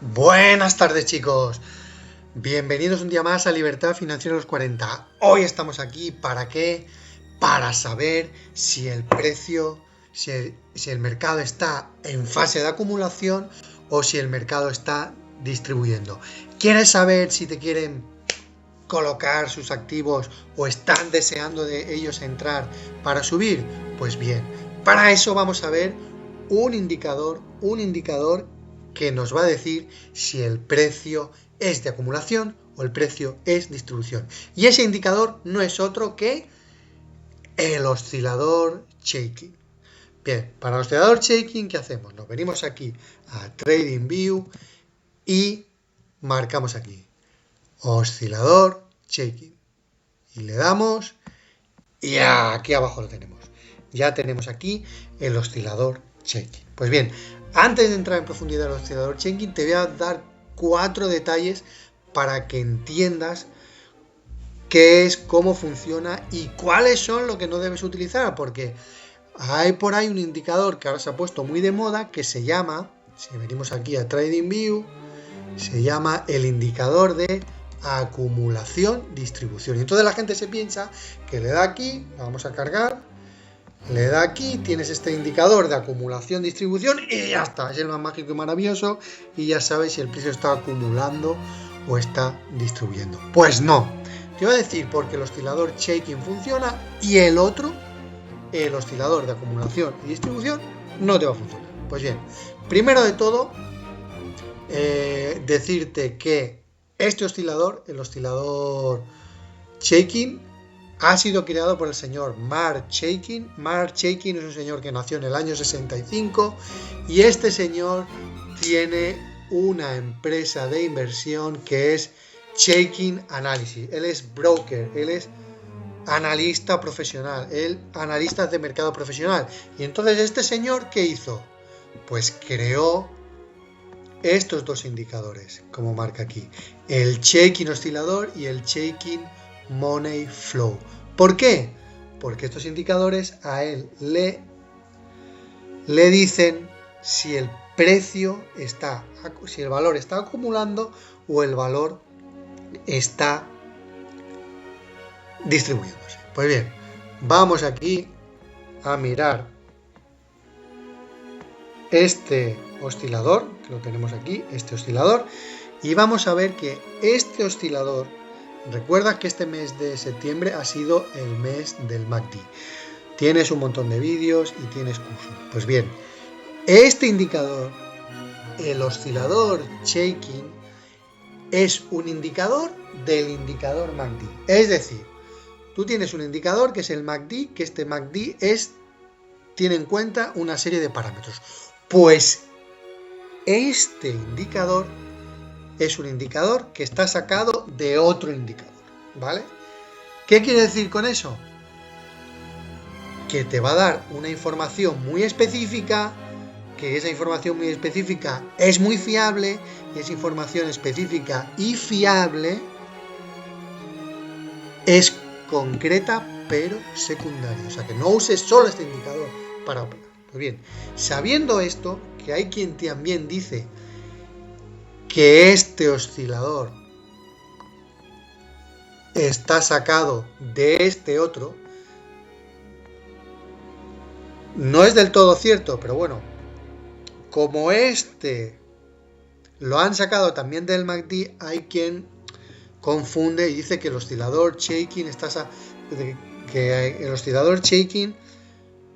Buenas tardes, chicos. Bienvenidos un día más a Libertad Financiera a los 40. Hoy estamos aquí, ¿para qué? Para saber si el precio, si el mercado está en fase de acumulación o si el mercado está distribuyendo. ¿Quieres saber si te quieren colocar sus activos o están deseando de ellos entrar para subir? Pues bien, para eso vamos a ver un indicador que nos va a decir si el precio es de acumulación o el precio es distribución. Y ese indicador no es otro que el oscilador shaking. Bien, para el oscilador shaking, ¿qué hacemos? Nos venimos aquí a TradingView y marcamos aquí oscilador shaking y le damos y aquí abajo lo tenemos. Ya tenemos aquí el oscilador shaking. Pues bien, antes de entrar en profundidad en el oscilador shaking, te voy a dar 4 detalles para que entiendas qué es, cómo funciona y cuáles son lo que no debes utilizar, porque hay por ahí un indicador que ahora se ha puesto muy de moda que se llama, si venimos aquí a TradingView, se llama el indicador de acumulación distribución. Y entonces la gente se piensa que le da aquí, vamos a cargar, le da aquí, tienes este indicador de acumulación distribución y ya está, es el más mágico y maravilloso y ya sabes si el precio está acumulando o está distribuyendo. Pues no, te voy a decir porque el oscilador shaking funciona y el otro, el oscilador de acumulación y distribución, no te va a funcionar. Pues bien, primero de todo, decirte que este oscilador, el oscilador shaking, ha sido creado por el señor Mark Chaikin. Mark Chaikin es un señor que nació en el año 65 y este señor tiene una empresa de inversión que es Chaikin Analysis. Él es broker, él es analista profesional, él analista de mercado profesional. Y entonces este señor, ¿qué hizo? Pues creó estos dos indicadores, como marca aquí, el Chaikin oscilador y el Chaikin Money Flow. ¿Por qué? Porque estos indicadores a él le dicen si el precio está, si el valor está acumulando o el valor está distribuyéndose. Pues bien, vamos aquí a mirar este oscilador, que lo tenemos aquí, este oscilador, y vamos a ver que este oscilador, recuerda que este mes de septiembre ha sido el mes del MACD. Tienes un montón de vídeos y tienes cursos. Pues bien, este indicador, el oscilador shaking, es un indicador del indicador MACD. Es decir, tú tienes un indicador que es el MACD, que este MACD tiene en cuenta una serie de parámetros. Pues este indicador es un indicador que está sacado de otro indicador, ¿vale? ¿Qué quiere decir con eso? Que te va a dar una información muy específica, que esa información muy específica es muy fiable, y esa información específica y fiable es concreta pero secundaria. O sea, que no uses solo este indicador para operar. Pues bien, sabiendo esto, que hay quien también dice que este oscilador está sacado de este otro, no es del todo cierto, pero bueno, como este lo han sacado también del MACD, hay quien confunde y dice que el oscilador shaking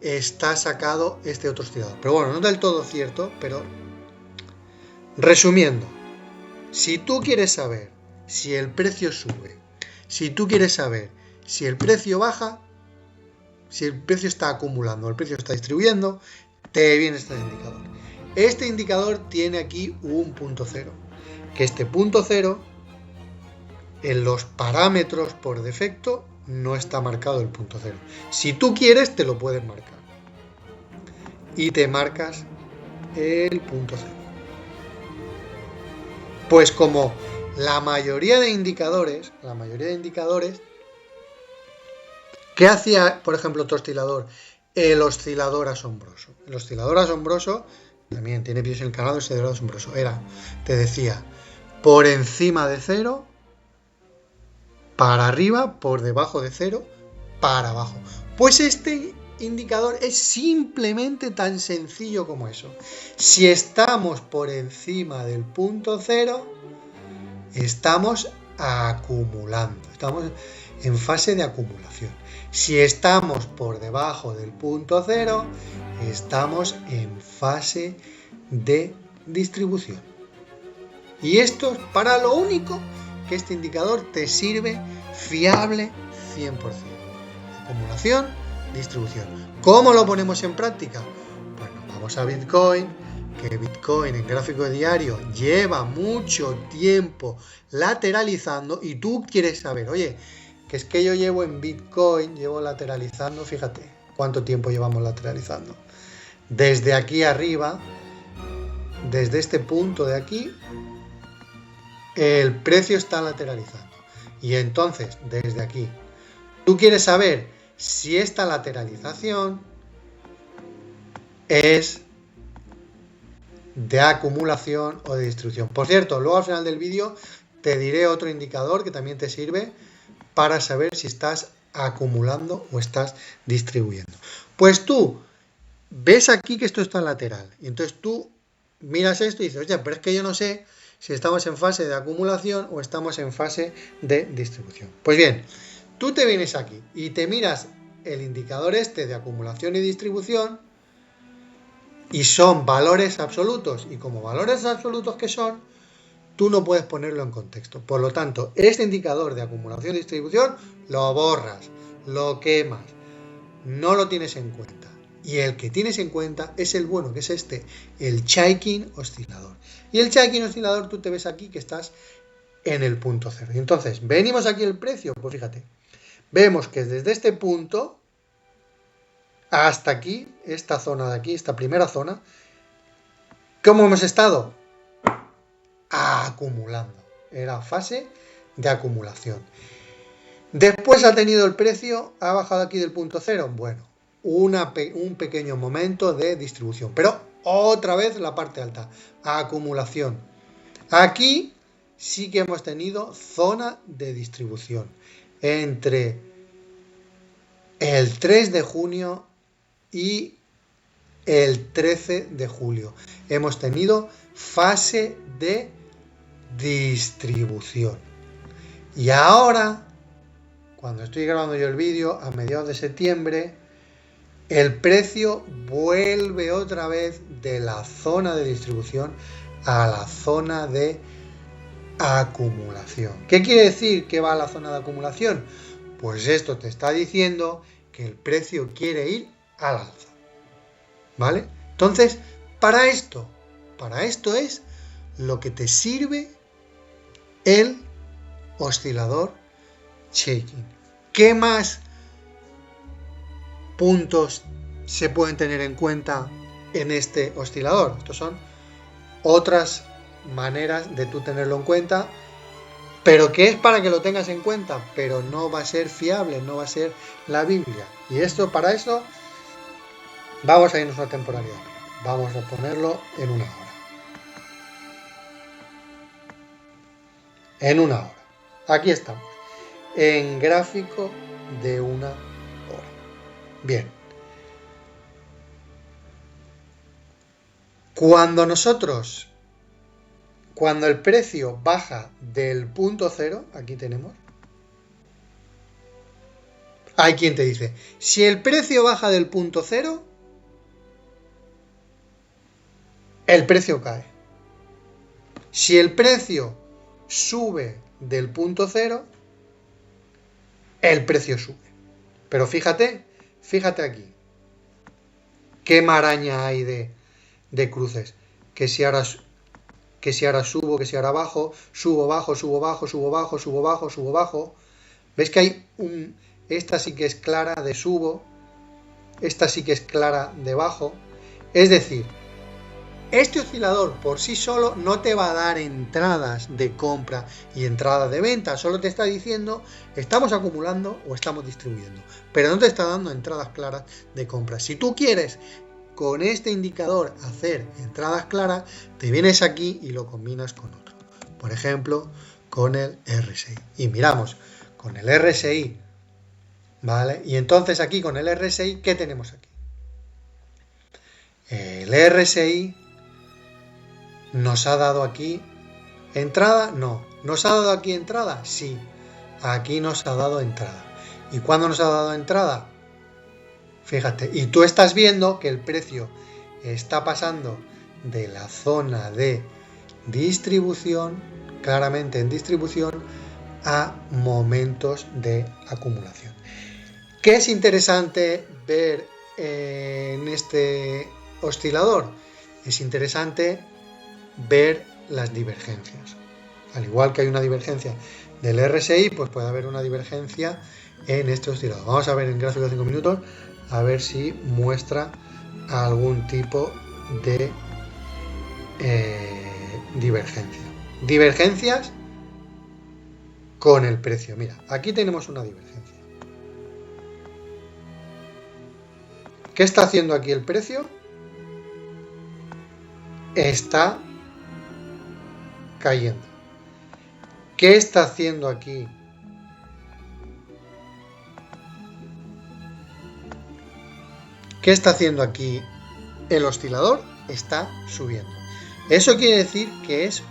está sacado este otro oscilador. Pero bueno, no es del todo cierto, pero resumiendo, si tú quieres saber si el precio sube, si tú quieres saber si el precio baja, si el precio está acumulando, el precio está distribuyendo, te viene este indicador. Este indicador tiene aquí un punto cero, que este punto cero en los parámetros por defecto no está marcado el punto cero. Si tú quieres te lo puedes marcar y te marcas el punto cero. Pues como la mayoría de indicadores, ¿qué hacía, por ejemplo, otro oscilador? El oscilador asombroso. El oscilador asombroso también tiene pies encarnados, ese dorado asombroso. Te decía, por encima de 0, para arriba, por debajo de 0, para abajo. Pues este indicador es simplemente tan sencillo como eso. Si estamos por encima del punto 0, estamos acumulando, estamos en fase de acumulación. Si estamos por debajo del punto 0, estamos en fase de distribución. Y esto es para lo único que este indicador te sirve, fiable 100%. Acumulación, distribución. ¿Cómo lo ponemos en práctica? Bueno, vamos a Bitcoin, que Bitcoin en gráfico diario lleva mucho tiempo lateralizando y tú quieres saber, oye, que es que yo llevo en Bitcoin, llevo lateralizando, fíjate, ¿cuánto tiempo llevamos lateralizando? Desde aquí arriba, desde este punto de aquí, el precio está lateralizando. Y entonces, desde aquí, tú quieres saber si esta lateralización es de acumulación o de distribución. Por cierto, luego al final del vídeo te diré otro indicador que también te sirve para saber si estás acumulando o estás distribuyendo. Pues tú ves aquí que esto está lateral y entonces tú miras esto y dices, oye, pero es que yo no sé si estamos en fase de acumulación o estamos en fase de distribución. Pues bien, tú te vienes aquí y te miras el indicador este de acumulación y distribución y son valores absolutos, y como valores absolutos que son, tú no puedes ponerlo en contexto. Por lo tanto, este indicador de acumulación y distribución lo borras, lo quemas, no lo tienes en cuenta. Y el que tienes en cuenta es el bueno, que es este, el Chaikin oscilador. Y el Chaikin oscilador, tú te ves aquí que estás en el punto 0. Y entonces, venimos aquí el precio, pues fíjate, vemos que desde este punto hasta aquí, esta zona de aquí, esta primera zona, ¿cómo hemos estado? Acumulando. Era fase de acumulación. Después ha tenido el precio, ha bajado aquí del punto 0. Bueno, un pequeño momento de distribución. Pero otra vez la parte alta, acumulación. Aquí sí que hemos tenido zona de distribución. Entre el 3 de junio y el 13 de julio. Hemos tenido fase de distribución. Y ahora, cuando estoy grabando yo el vídeo, a mediados de septiembre, el precio vuelve otra vez de la zona de distribución a la zona de acumulación. ¿Qué quiere decir que va a la zona de acumulación? Pues esto te está diciendo que el precio quiere ir al alza. ¿Vale? Entonces, para esto es lo que te sirve el oscilador Chaikin. ¿Qué más puntos se pueden tener en cuenta en este oscilador? Estas son otras maneras de tú tenerlo en cuenta, pero que es para que lo tengas en cuenta, pero no va a ser fiable, no va a ser la Biblia. Y esto, para eso, vamos a irnos a temporalidad. Vamos a ponerlo en una hora. En una hora. Aquí estamos. En gráfico de una hora. Bien. Cuando el precio baja del punto 0, aquí tenemos, hay quien te dice, si el precio baja del punto 0, el precio cae. Si el precio sube del punto 0, el precio sube. Pero fíjate aquí, qué maraña hay de cruces, que si ahora subo, que si ahora bajo, subo, bajo, subo, bajo, subo, bajo, subo, bajo, subo, bajo. ¿Ves que hay esta sí que es clara de subo, esta sí que es clara de bajo? Es decir, este oscilador por sí solo no te va a dar entradas de compra y entradas de venta, solo te está diciendo estamos acumulando o estamos distribuyendo, pero no te está dando entradas claras de compra. Si tú quieres con este indicador hacer entradas claras, te vienes aquí y lo combinas con otro. Por ejemplo, con el RSI. Y miramos con el RSI, ¿vale? Y entonces aquí con el RSI, ¿qué tenemos aquí? El RSI nos ha dado aquí entrada, no. ¿Nos ha dado aquí entrada? Sí. Aquí nos ha dado entrada. ¿Y cuándo nos ha dado entrada? Fíjate, y tú estás viendo que el precio está pasando de la zona de distribución, claramente en distribución, a momentos de acumulación. ¿Qué es interesante ver en este oscilador? Es interesante ver las divergencias. Al igual que hay una divergencia del RSI, pues puede haber una divergencia en este oscilador. Vamos a ver en gráfico de 5 minutos, a ver si muestra algún tipo de divergencia. Divergencias con el precio. Mira, aquí tenemos una divergencia. ¿Qué está haciendo aquí el precio? Está cayendo. ¿Qué está haciendo aquí? ¿Qué está haciendo aquí el oscilador? Está subiendo. Eso quiere decir que es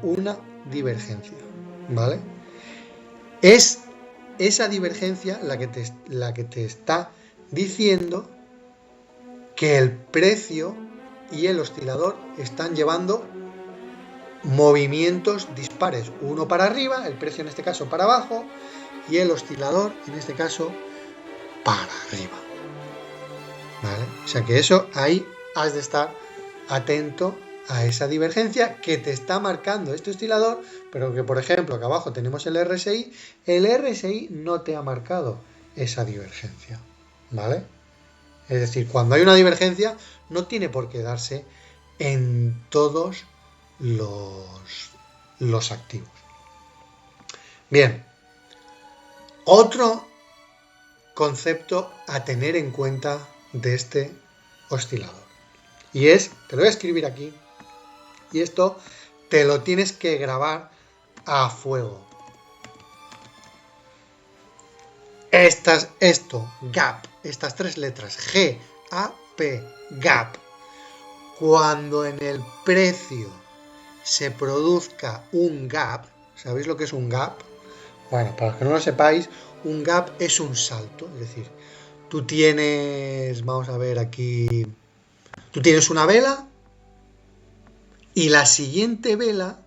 una divergencia, ¿vale? Es esa divergencia la que te está diciendo que el precio y el oscilador están llevando movimientos dispares, uno para arriba, el precio en este caso para abajo, y el oscilador en este caso para arriba, ¿vale? O sea que eso ahí has de estar atento a esa divergencia que te está marcando este oscilador, pero que por ejemplo que abajo tenemos el RSI no te ha marcado esa divergencia, ¿vale? Es decir, cuando hay una divergencia no tiene por qué darse en todos los activos. Bien, otro concepto a tener en cuenta de este oscilador, y es, te lo voy a escribir aquí, y esto te lo tienes que grabar a fuego. Gap, estas tres letras, G-A-P, gap. Cuando en el precio se produzca un gap, ¿sabéis lo que es un gap? Bueno, para los que no lo sepáis, un gap es un salto, es decir, tú tienes, vamos a ver aquí, tú tienes una vela y la siguiente vela,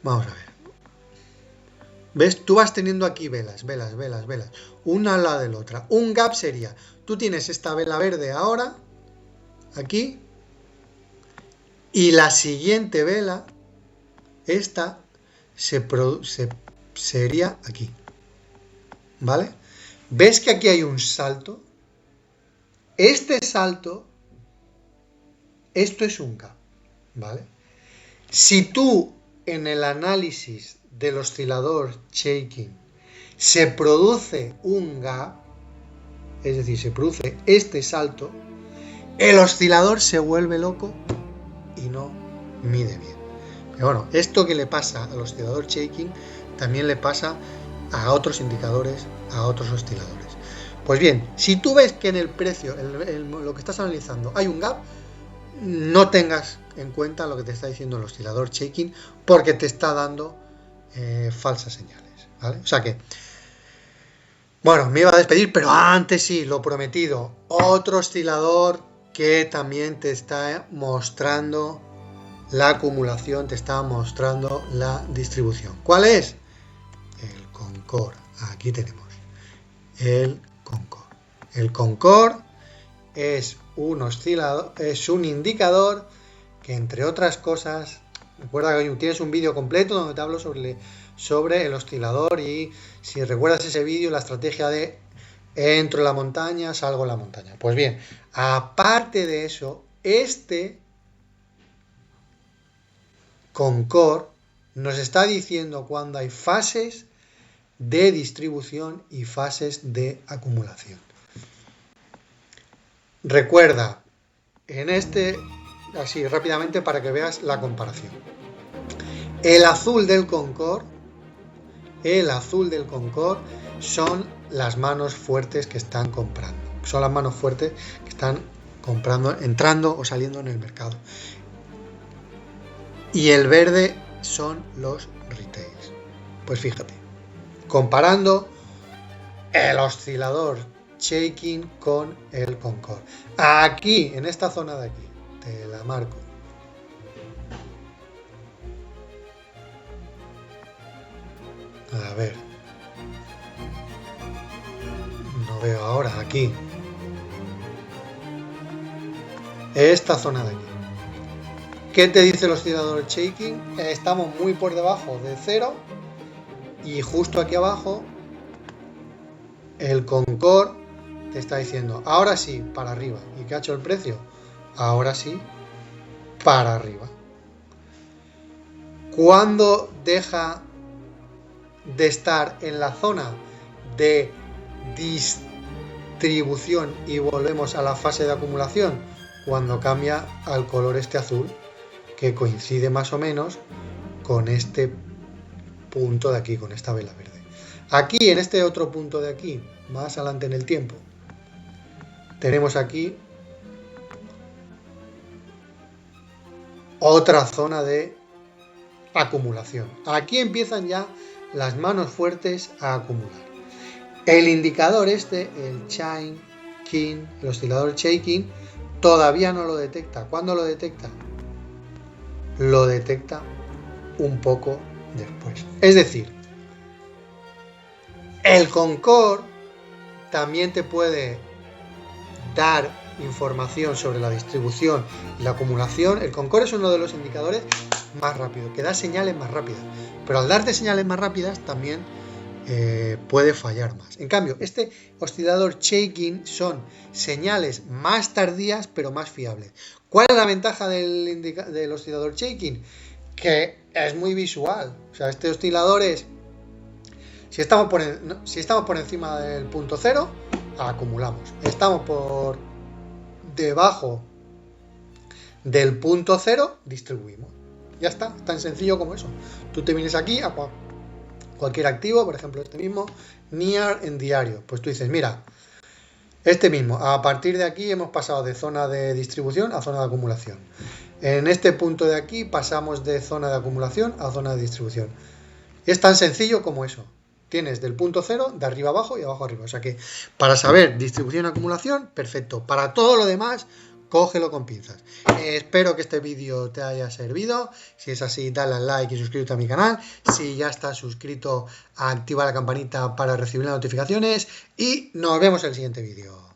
vamos a ver, ¿ves? Tú vas teniendo aquí velas, una al lado de la otra. Un gap sería, tú tienes esta vela verde ahora, aquí, y la siguiente vela, esta, sería aquí, ¿vale? ¿Ves que aquí hay un salto? Este salto, esto es un gap, ¿vale? Si tú en el análisis del oscilador shaking se produce un gap, es decir, se produce este salto, el oscilador se vuelve loco y no mide bien. Pero bueno, esto que le pasa al oscilador shaking también le pasa a otros indicadores, a otros osciladores. Pues bien, si tú ves que en el precio, lo que estás analizando, hay un gap, no tengas en cuenta lo que te está diciendo el oscilador shaking porque te está dando falsas señales, ¿vale? O sea que, bueno, me iba a despedir, pero antes sí, lo prometido, otro oscilador que también te está mostrando la acumulación, te está mostrando la distribución. ¿Cuál es? El Concord. Aquí tenemos el Concord. El Concord es un oscilador, es un indicador que, entre otras cosas, recuerda que tienes un vídeo completo donde te hablo sobre el oscilador, y si recuerdas ese vídeo, la estrategia de entro en la montaña, salgo en la montaña. Pues bien, aparte de eso, este Concord nos está diciendo cuando hay fases de distribución y fases de acumulación. Recuerda, en este, así rápidamente para que veas la comparación. El azul del Concorde son las manos fuertes que están comprando. Son las manos fuertes que están comprando, entrando o saliendo en el mercado. Y el verde son los retails. Pues fíjate, comparando el oscilador shaking con el Concorde. Aquí, en esta zona de aquí, te la marco. A ver. No veo ahora, aquí. Esta zona de aquí. ¿Qué te dice el oscilador shaking? Estamos muy por debajo de 0 y justo aquí abajo el Concorde te está diciendo ahora sí, para arriba. ¿Y qué ha hecho el precio? Ahora sí, para arriba. ¿Cuándo deja de estar en la zona de distribución y volvemos a la fase de acumulación? Cuando cambia al color este azul, que coincide más o menos con este punto de aquí, con esta vela verde. Aquí, en este otro punto de aquí, más adelante en el tiempo, tenemos aquí otra zona de acumulación. Aquí empiezan ya las manos fuertes a acumular. El indicador este, el shaking, el oscilador shaking, todavía no lo detecta. ¿Cuándo lo detecta? Lo detecta un poco después. Es decir, el Concorde también te puede dar información sobre la distribución y la acumulación. El Concorde es uno de los indicadores más rápidos, que da señales más rápidas. Pero al darte señales más rápidas también puede fallar más. En cambio, este oscilador shaking son señales más tardías pero más fiables. ¿Cuál es la ventaja del oscilador shaking? Que es muy visual. O sea, este oscilador es, si estamos por encima del punto 0, acumulamos. Estamos por debajo del punto 0, distribuimos. Ya está, tan sencillo como eso. Tú te vienes aquí a cualquier activo, por ejemplo este mismo, NIAR en diario. Pues tú dices, mira, este mismo, a partir de aquí hemos pasado de zona de distribución a zona de acumulación. En este punto de aquí pasamos de zona de acumulación a zona de distribución. Es tan sencillo como eso. Tienes del punto 0, de arriba abajo y abajo arriba. O sea que para saber distribución y acumulación, perfecto. Para todo lo demás, cógelo con pinzas. Espero que este vídeo te haya servido. Si es así, dale al like y suscríbete a mi canal. Si ya estás suscrito, activa la campanita para recibir las notificaciones. Y nos vemos en el siguiente vídeo.